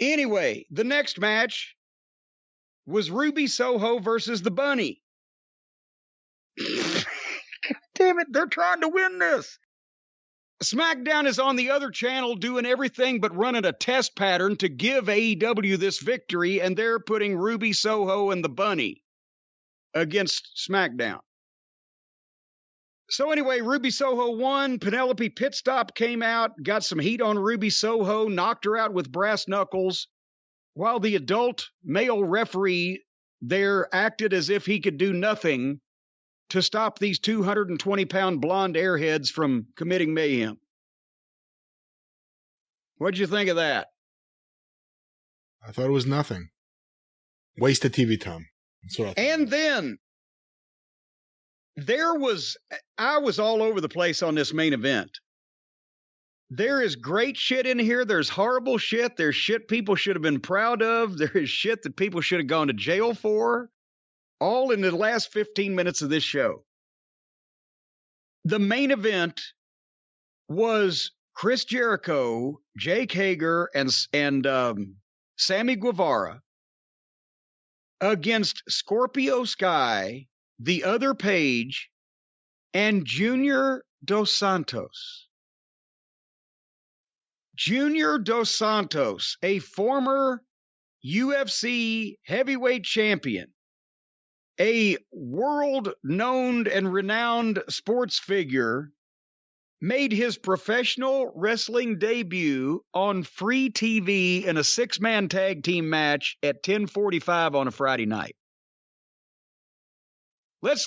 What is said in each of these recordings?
Anyway, the next match was Ruby Soho versus the Bunny. God damn it, they're trying to win this. SmackDown is on the other channel doing everything but running a test pattern to give AEW this victory, and they're putting Ruby Soho and the Bunny against SmackDown. So anyway, Ruby Soho won. Penelope Pitstop came out, got some heat on Ruby Soho, knocked her out with brass knuckles, while the adult male referee there acted as if he could do nothing to stop these 220-pound blonde airheads from committing mayhem. What'd you think of that? I thought it was nothing. Wasted TV time. That's what I thought. And then I was all over the place on this main event. There is great shit in here. There's horrible shit. There's shit people should have been proud of. There is shit that people should have gone to jail for. All in the last 15 minutes of this show. The main event was Chris Jericho, Jake Hager, and Sammy Guevara against Scorpio Sky, The Other Page, and Junior Dos Santos. Junior Dos Santos, a former UFC heavyweight champion, a world-known and renowned sports figure, made his professional wrestling debut on free TV in a six-man tag team match at 10:45 on a Friday night. Let's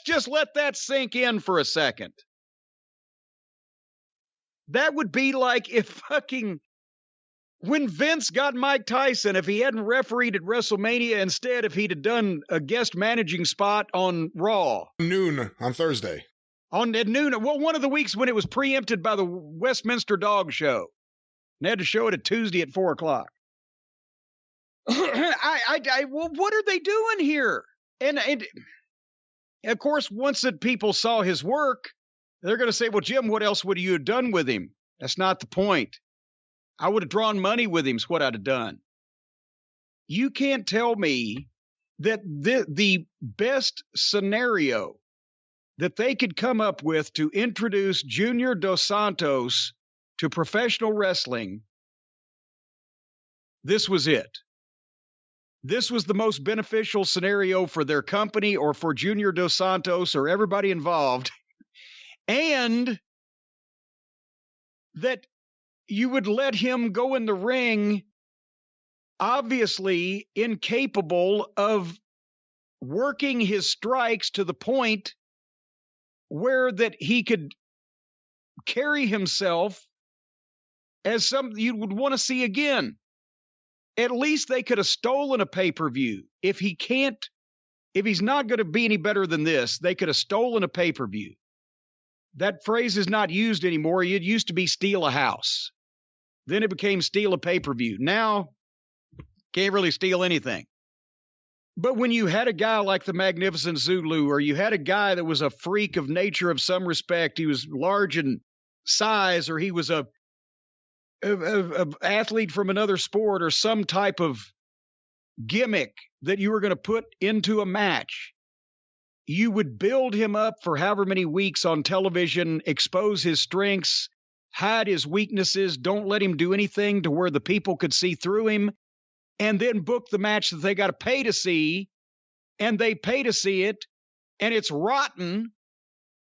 just let that sink in for a second. That would be like if fucking when Vince got Mike Tyson, if he hadn't refereed at WrestleMania, instead if he'd have done a guest managing spot on Raw. Noon on Thursday. At noon. Well, one of the weeks when it was preempted by the Westminster Dog Show. And they had to show it at Tuesday at 4 o'clock. Well, what are they doing here? And of course, once that people saw his work, they're going to say, well, Jim, what else would you have done with him? That's not the point. I would have drawn money with him is what I'd have done. You can't tell me that the best scenario that they could come up with to introduce Junior Dos Santos to professional wrestling, this was it. This was the most beneficial scenario for their company or for Junior Dos Santos or everybody involved. And that you would let him go in the ring, obviously incapable of working his strikes to the point where that he could carry himself as something you would want to see again. At least they could have stolen a pay-per-view. If he's not going to be any better than this, they could have stolen a pay-per-view. That phrase is not used anymore. It used to be steal a house. Then it became steal a pay-per-view. Now, can't really steal anything. But when you had a guy like the Magnificent Zulu, or you had a guy that was a freak of nature of some respect, he was large in size, or he was a athlete from another sport, or some type of gimmick that you were going to put into a match, you would build him up for however many weeks on television, expose his strengths, hide his weaknesses, don't let him do anything to where the people could see through him, and then book the match that they got to pay to see, and they pay to see it, and it's rotten,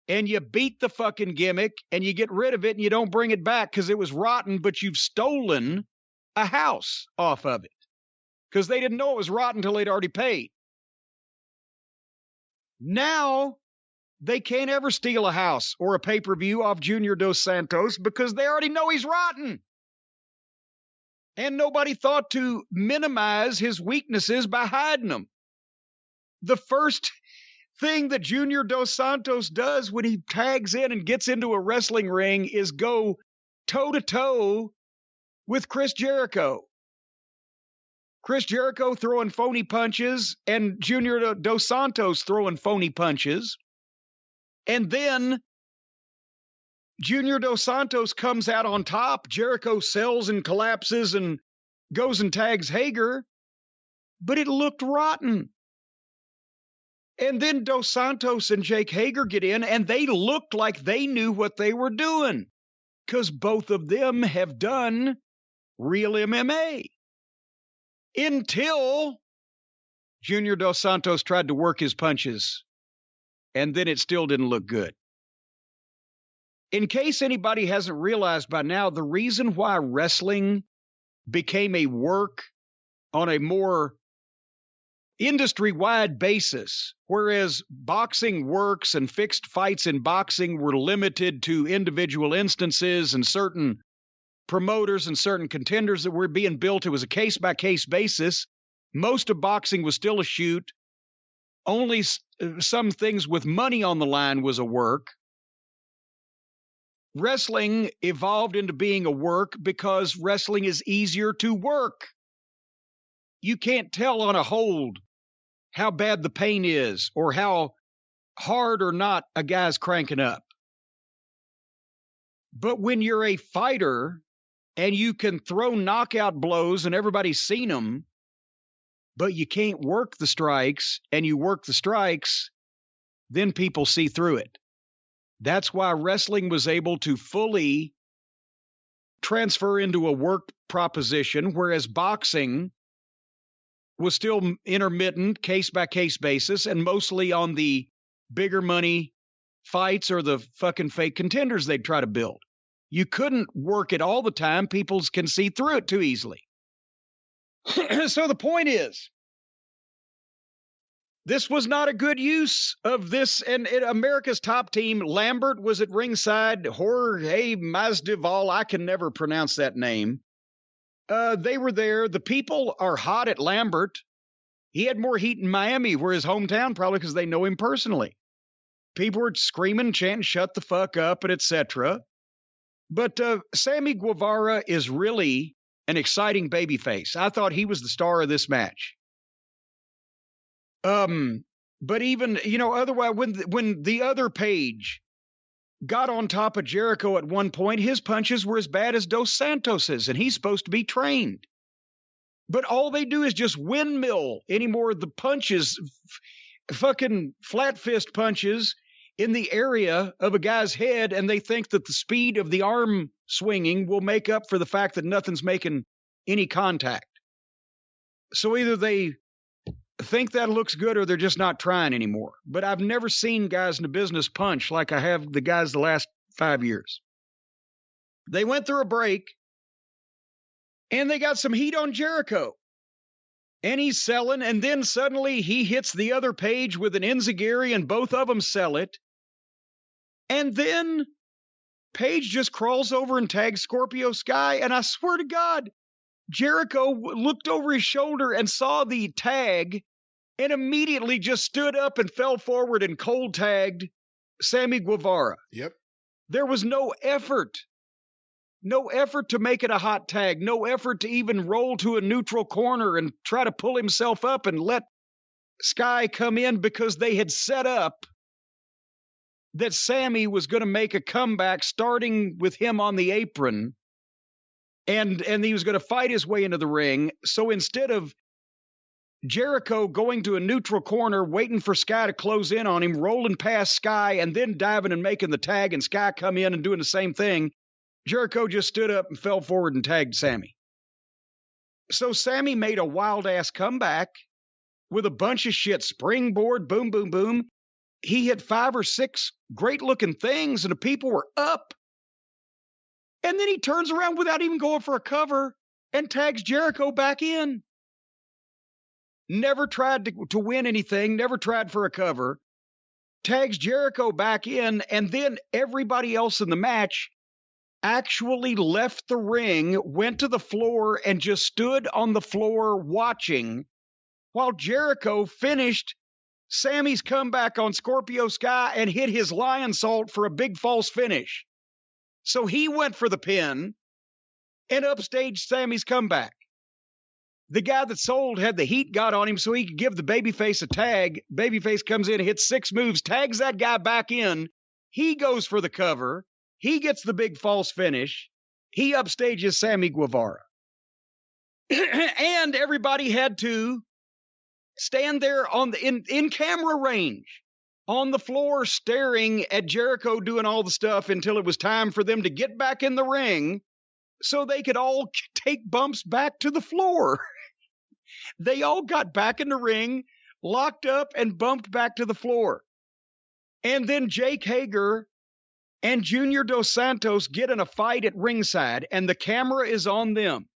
and you beat the fucking gimmick, and you get rid of it, and you don't bring it back because it was rotten, but you've stolen a house off of it because they didn't know it was rotten until they'd already paid. Now, they can't ever steal a house or a pay-per-view off Junior Dos Santos because they already know he's rotten. And nobody thought to minimize his weaknesses by hiding them. The first thing that Junior Dos Santos does when he tags in and gets into a wrestling ring is go toe-to-toe with Chris Jericho. Chris Jericho throwing phony punches and Junior Dos Santos throwing phony punches. And then Junior Dos Santos comes out on top. Jericho sells and collapses and goes and tags Hager, but it looked rotten. And then Dos Santos and Jake Hager get in, and they looked like they knew what they were doing because both of them have done real MMA. Until Junior Dos Santos tried to work his punches, and then it still didn't look good. In case anybody hasn't realized by now, the reason why wrestling became a work on a more industry-wide basis, whereas boxing works and fixed fights in boxing were limited to individual instances and certain promoters and certain contenders that were being built. It was a case-by-case basis. Most of boxing was still a shoot. Only some things with money on the line was a work. Wrestling evolved into being a work because wrestling is easier to work. You can't tell on a hold how bad the pain is or how hard or not a guy's cranking up. But when you're a fighter and you can throw knockout blows and everybody's seen them, but you can't work the strikes and you work the strikes, then people see through it. That's why wrestling was able to fully transfer into a work proposition, whereas boxing was still intermittent, case-by-case basis, and mostly on the bigger money fights or the fucking fake contenders they'd try to build. You couldn't work it all the time. People can see through it too easily. So the point is, this was not a good use of this. And America's top team, Lambert was at ringside. Jorge Masvidal, I can never pronounce that name. They were there. The people are hot at Lambert. He had more heat in Miami, where his hometown, probably because they know him personally. People were screaming, chanting, shut the fuck up, and etc. But Sammy Guevara is really an exciting babyface. I thought he was the star of this match. But even, otherwise, when the other Page got on top of Jericho at one point, his punches were as bad as Dos Santos's, and he's supposed to be trained. But all they do is just windmill anymore. The punches, fucking flat fist punches in the area of a guy's head, and they think that the speed of the arm swinging will make up for the fact that nothing's making any contact. So either they think that looks good or they're just not trying anymore. But I've never seen guys in the business punch like I have the guys the last 5 years. They went through a break and they got some heat on Jericho. And he's selling, and then suddenly he hits the other Page with an enziguri and both of them sell it. And then Page just crawls over and tags Scorpio Sky, and I swear to God, Jericho looked over his shoulder and saw the tag and immediately just stood up and fell forward and cold tagged Sammy Guevara. Yep. There was no effort to make it a hot tag, no effort to even roll to a neutral corner and try to pull himself up and let Sky come in, because they had set up that Sammy was going to make a comeback starting with him on the apron. And he was going to fight his way into the ring. So instead of Jericho going to a neutral corner, waiting for Sky to close in on him, rolling past Sky, and then diving and making the tag, and Sky come in and doing the same thing, Jericho just stood up and fell forward and tagged Sammy. So Sammy made a wild-ass comeback with a bunch of shit. Springboard, boom, boom, boom. He hit 5 or 6 great-looking things, and the people were up. And then he turns around without even going for a cover and tags Jericho back in. Never tried to win anything, never tried for a cover. Tags Jericho back in, and then everybody else in the match actually left the ring, went to the floor, and just stood on the floor watching while Jericho finished Sammy's comeback on Scorpio Sky and hit his lion salt for a big false finish. So he went for the pin and upstaged Sammy's comeback. The guy that sold had the heat got on him so he could give the babyface a tag. Babyface comes in, hits 6 moves, tags that guy back in. He goes for the cover. He gets the big false finish. He upstages Sammy Guevara. And everybody had to stand there in camera range on the floor staring at Jericho doing all the stuff until it was time for them to get back in the ring so they could all take bumps back to the floor. They all got back in the ring, locked up, and bumped back to the floor. And then Jake Hager and Junior Dos Santos get in a fight at ringside, and the camera is on them.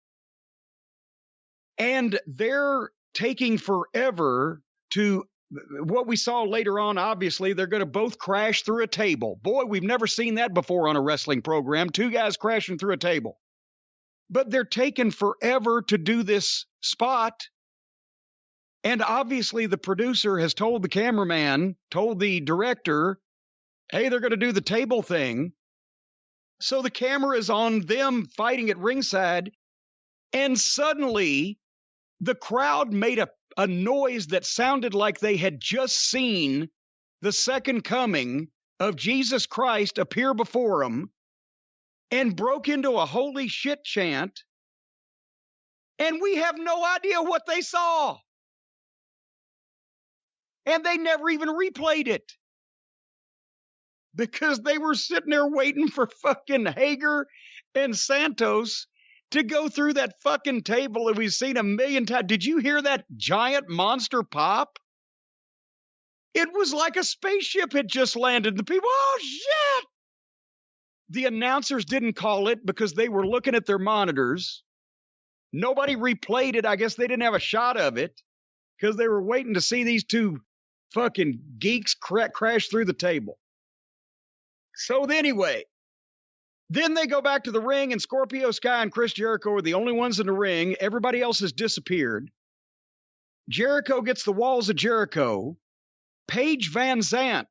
And they're taking forever to, what we saw later on, obviously, they're going to both crash through a table. Boy, we've never seen that before on a wrestling program, two guys crashing through a table. But they're taking forever to do this spot. And obviously the producer has told the cameraman, told the director, hey, they're going to do the table thing. So the camera is on them fighting at ringside. And suddenly the crowd made a noise that sounded like they had just seen the second coming of Jesus Christ appear before them, and broke into a holy shit chant. And we have no idea what they saw. And they never even replayed it, because they were sitting there waiting for fucking Hager and Santos to go through that fucking table that we've seen a million times. Did you hear that giant monster pop? It was like a spaceship had just landed. The people, oh shit! The announcers didn't call it because they were looking at their monitors. Nobody replayed it. I guess they didn't have a shot of it because they were waiting to see these two fucking geeks crash through the table. So anyway, then they go back to the ring, and Scorpio Sky and Chris Jericho are the only ones in the ring. Everybody else has disappeared. Jericho gets the walls of Jericho. Paige Van Zant,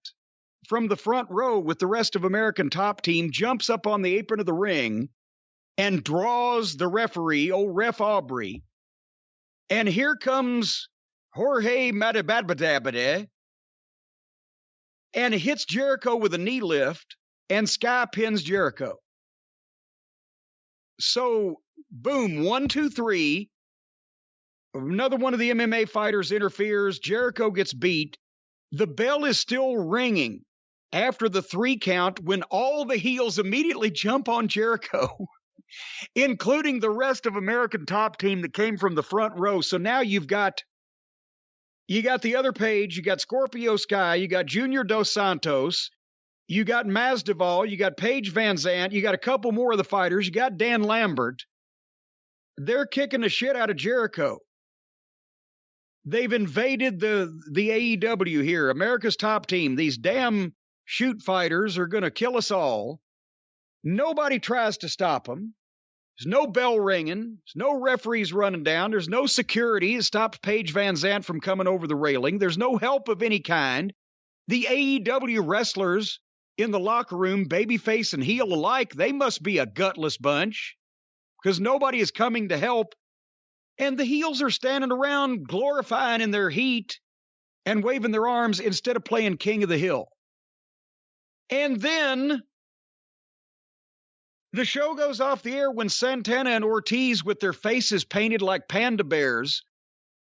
from the front row with the rest of American Top Team, jumps up on the apron of the ring and draws the referee, old Ref Aubrey. And here comes Jorge Masvidal and hits Jericho with a knee lift, and Sky pins Jericho. So, boom, 1, 2, 3. Another one of the MMA fighters interferes. Jericho gets beat. The bell is still ringing after the 3 count when all the heels immediately jump on Jericho, including the rest of American Top Team that came from the front row. So now you got the other page, you got Scorpio Sky, you got Junior Dos Santos, you got Masvidal, you got Paige Van Zant, you got a couple more of the fighters, you got Dan Lambert. They're kicking the shit out of Jericho. They've invaded the AEW here, America's Top Team. These damn shoot fighters are going to kill us all. Nobody tries to stop them. There's no bell ringing. There's no referees running down. There's no security that stops Paige Van Zant from coming over the railing. There's no help of any kind. The AEW wrestlers in the locker room, babyface and heel alike, they must be a gutless bunch because nobody is coming to help. And the heels are standing around glorifying in their heat and waving their arms instead of playing King of the Hill. And then the show goes off the air when Santana and Ortiz, with their faces painted like panda bears,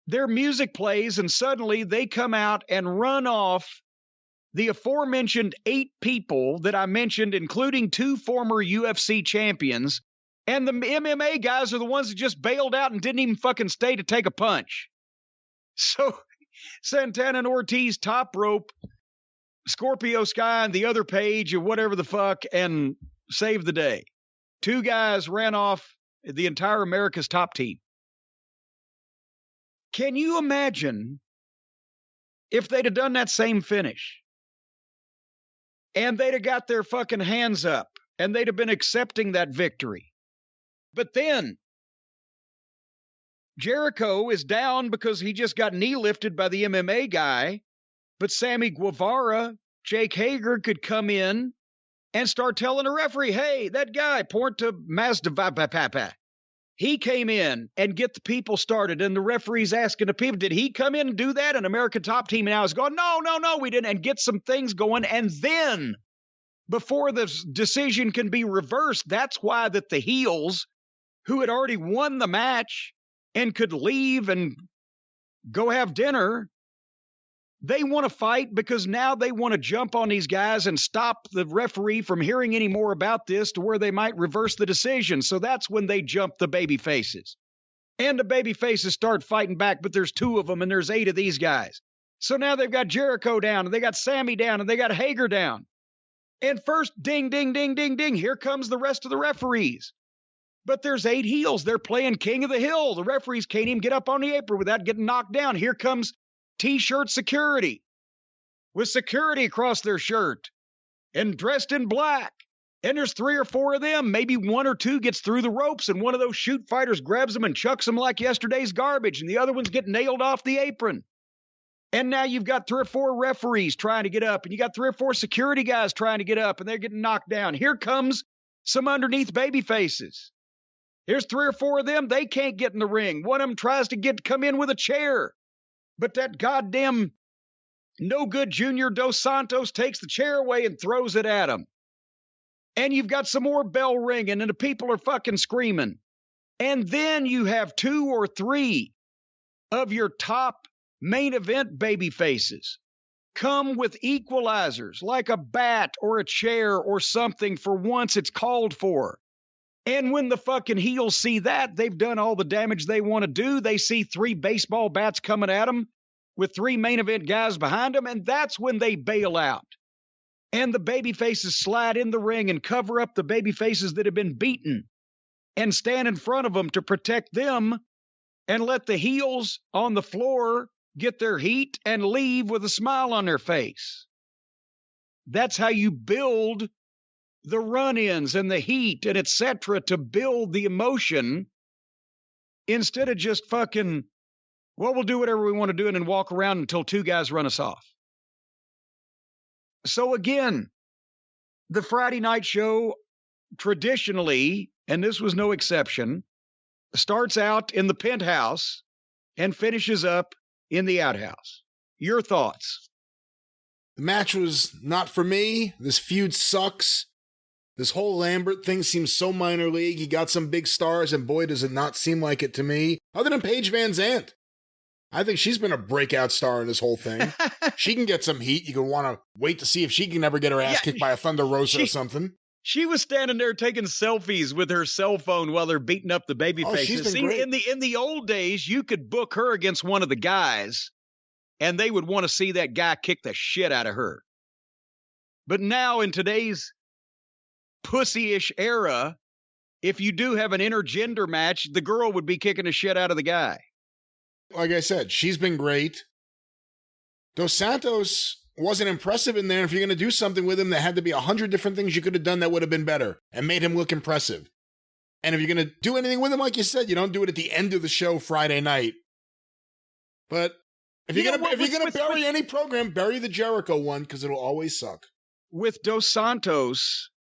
their music plays, and suddenly they come out and run off the aforementioned 8 people that I mentioned, including 2 former UFC champions. And the MMA guys are the ones that just bailed out and didn't even fucking stay to take a punch. So Santana and Ortiz top rope Scorpio Sky and the other page or whatever the fuck and save the day. 2 guys ran off the entire America's Top Team. Can you imagine if they'd have done that same finish? And they'd have got their fucking hands up and they'd have been accepting that victory. But then Jericho is down because he just got knee lifted by the MMA guy. But Sammy Guevara, Jake Hager could come in and start telling the referee, hey, that guy, point to Masvidal. He came in and get the people started. And the referee's asking the people, did he come in and do that? And American Top Team now is going, no, we didn't. And get some things going. And then before the decision can be reversed, that's why that the heels who had already won the match and could leave and go have dinner. They want to fight because now they want to jump on these guys and stop the referee from hearing any more about this to where they might reverse the decision. So that's when they jump the baby faces. And the baby faces start fighting back, but there's 2 of them and there's 8 of these guys. So now they've got Jericho down and they got Sammy down and they got Hager down. And first, ding, ding, ding, ding, ding, here comes the rest of the referees. But there's 8 heels. They're playing King of the Hill. The referees can't even get up on the apron without getting knocked down. Here comes T-shirt security with security across their shirt and dressed in black. And there's 3 or 4 of them. Maybe 1 or 2 gets through the ropes and one of those shoot fighters grabs them and chucks them like yesterday's garbage. And the other ones get nailed off the apron. And now you've got 3 or 4 referees trying to get up and you got 3 or 4 security guys trying to get up and they're getting knocked down. Here comes some underneath baby faces. Here's 3 or 4 of them. They can't get in the ring. One of them tries to come in with a chair. But that goddamn no good Junior Dos Santos takes the chair away and throws it at him. And you've got some more bell ringing and the people are fucking screaming. And then you have 2 or 3 of your top main event baby faces come with equalizers like a bat or a chair or something for once it's called for. And when the fucking heels see that, they've done all the damage they want to do. They see 3 baseball bats coming at them with 3 main event guys behind them, and that's when they bail out. And the baby faces slide in the ring and cover up the baby faces that have been beaten and stand in front of them to protect them and let the heels on the floor get their heat and leave with a smile on their face. That's how you build the run-ins and the heat and etc. to build the emotion instead of just fucking, well, we'll do whatever we want to do and then walk around until 2 guys run us off. So again, the Friday night show traditionally, and this was no exception, starts out in the penthouse and finishes up in the outhouse. Your thoughts? The match was not for me. This feud sucks. This whole Lambert thing seems so minor league. He got some big stars, and boy, does it not seem like it to me. Other than Paige Van Zandt. I think she's been a breakout star in this whole thing. She can get some heat. You can want to wait to see if she can ever get her ass kicked by a Thunder Rosa or something. She was standing there taking selfies with her cell phone while they're beating up the baby faces. See, in the old days, you could book her against one of the guys, and they would want to see that guy kick the shit out of her. But now in today's pussy-ish era, if you do have an intergender match, the girl would be kicking the shit out of the guy. Like I said, she's been great. Dos Santos wasn't impressive in there. If you're going to do something with him, there had to be 100 different things you could have done that would have been better and made him look impressive. And if you're going to do anything with him, like you said, you don't do it at the end of the show Friday night. But if you're going to bury any program, bury the Jericho one, because it'll always suck. With Dos Santos,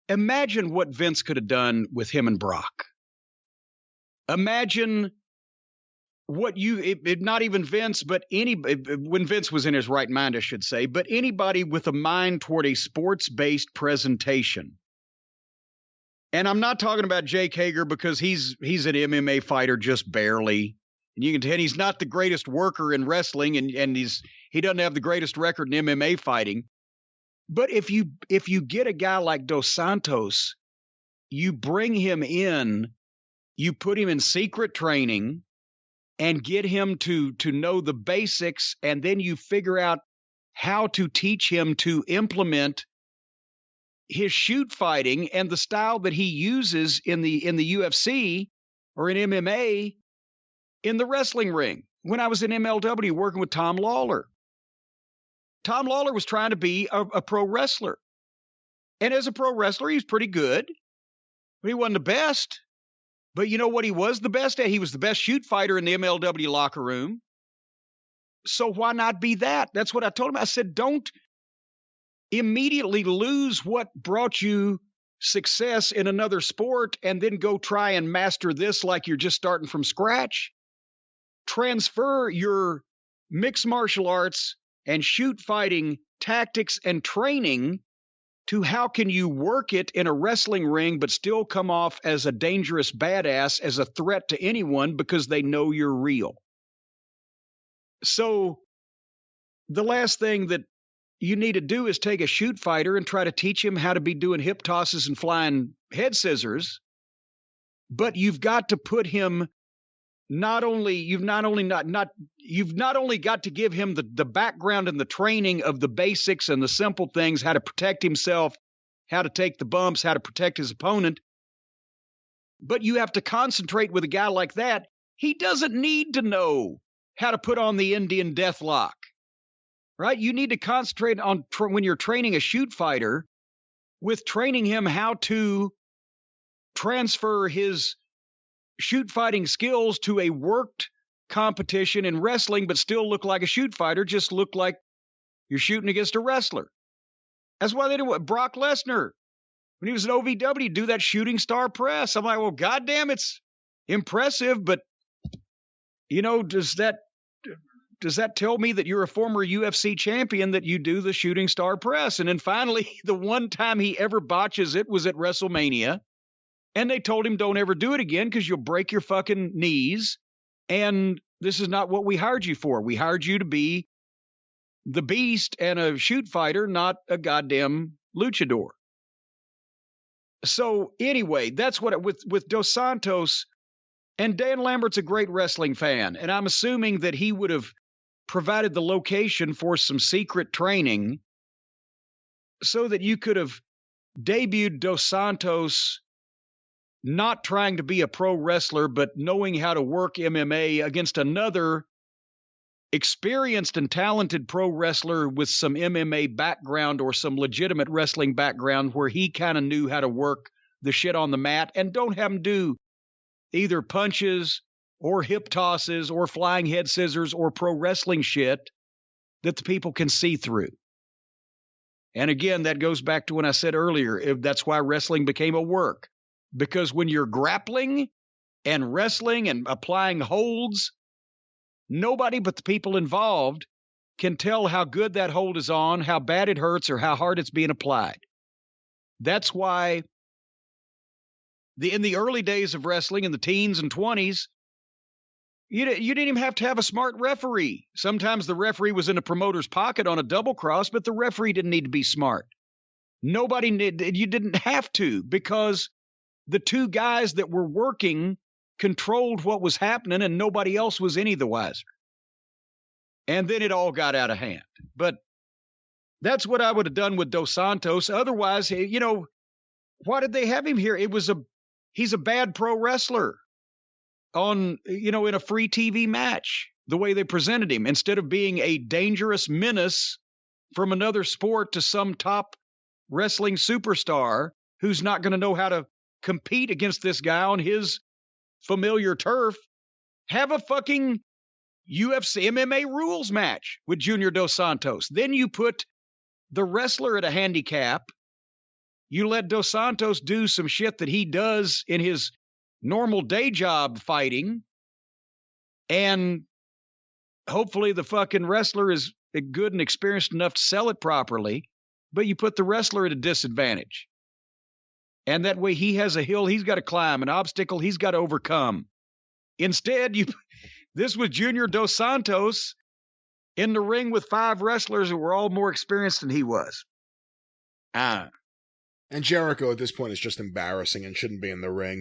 imagine what Vince could have done with him and Brock. Imagine what not even Vince, but when Vince was in his right mind, I should say, but anybody with a mind toward a sports-based presentation. And I'm not talking about Jake Hager because he's an MMA fighter just barely. And you can tell he's not the greatest worker in wrestling, and he doesn't have the greatest record in MMA fighting. But if you get a guy like Dos Santos, you bring him in, you put him in secret training and get him to know the basics, and then you figure out how to teach him to implement his shoot fighting and the style that he uses in the UFC or in MMA in the wrestling ring. When I was in MLW working with Tom Lawler was trying to be a pro wrestler. And as a pro wrestler, he's pretty good, but he wasn't the best. But you know what he was the best at? He was the best shoot fighter in the MLW locker room. So why not be that? That's what I told him. I said, don't immediately lose what brought you success in another sport and then go try and master this like you're just starting from scratch. Transfer your mixed martial arts and shoot fighting tactics and training to how can you work it in a wrestling ring but still come off as a dangerous badass, as a threat to anyone because they know you're real. So the last thing that you need to do is take a shoot fighter and try to teach him how to be doing hip tosses and flying head scissors. But you've got to put him you've not only got to give him the background and the training of the basics and the simple things, how to protect himself, how to take the bumps, how to protect his opponent, but you have to concentrate with a guy like that. He doesn't need to know how to put on the Indian Deathlock, right? You need to concentrate on when you're training a shoot fighter, with training him how to transfer his shoot fighting skills to a worked competition in wrestling, but still look like a shoot fighter, just look like you're shooting against a wrestler. That's why they do what Brock Lesnar, when he was at OVW, do that shooting star press. I'm like, well, goddamn, it's impressive, but does that tell me that you're a former UFC champion that you do the shooting star press? And then finally, the one time he ever botches it was at WrestleMania. And they told him, don't ever do it again because you'll break your fucking knees. And this is not what we hired you for. We hired you to be the Beast and a shoot fighter, not a goddamn luchador. So anyway, that's what with Dos Santos, and Dan Lambert's a great wrestling fan. And I'm assuming that he would have provided the location for some secret training so that you could have debuted Dos Santos not trying to be a pro wrestler, but knowing how to work MMA against another experienced and talented pro wrestler with some MMA background or some legitimate wrestling background where he kind of knew how to work the shit on the mat, and don't have him do either punches or hip tosses or flying head scissors or pro wrestling shit that the people can see through. And again, that goes back to when I said earlier, that's why wrestling became a work. Because when you're grappling and wrestling and applying holds, nobody but the people involved can tell how good that hold is on, how bad it hurts, or how hard it's being applied. That's why in the early days of wrestling, in the teens and 20s, you didn't even have to have a smart referee. Sometimes the referee was in a promoter's pocket on a double cross, but the referee didn't need to be smart. You didn't have to, because the two guys that were working controlled what was happening and nobody else was any the wiser. And then it all got out of hand. But that's what I would have done with Dos Santos. Otherwise, why did they have him here? He's a bad pro wrestler in a free TV match, the way they presented him, instead of being a dangerous menace from another sport to some top wrestling superstar who's not going to know how to compete against this guy on his familiar turf. Have a fucking UFC MMA rules match with Junior Dos Santos. Then you put the wrestler at a handicap. You let Dos Santos do some shit that he does in his normal day job fighting. And hopefully the fucking wrestler is good and experienced enough to sell it properly. But you put the wrestler at a disadvantage. And that way he has a hill he's got to climb, an obstacle he's got to overcome. Instead, this was Junior Dos Santos in the ring with 5 wrestlers who were all more experienced than he was. And Jericho at this point is just embarrassing and shouldn't be in the ring.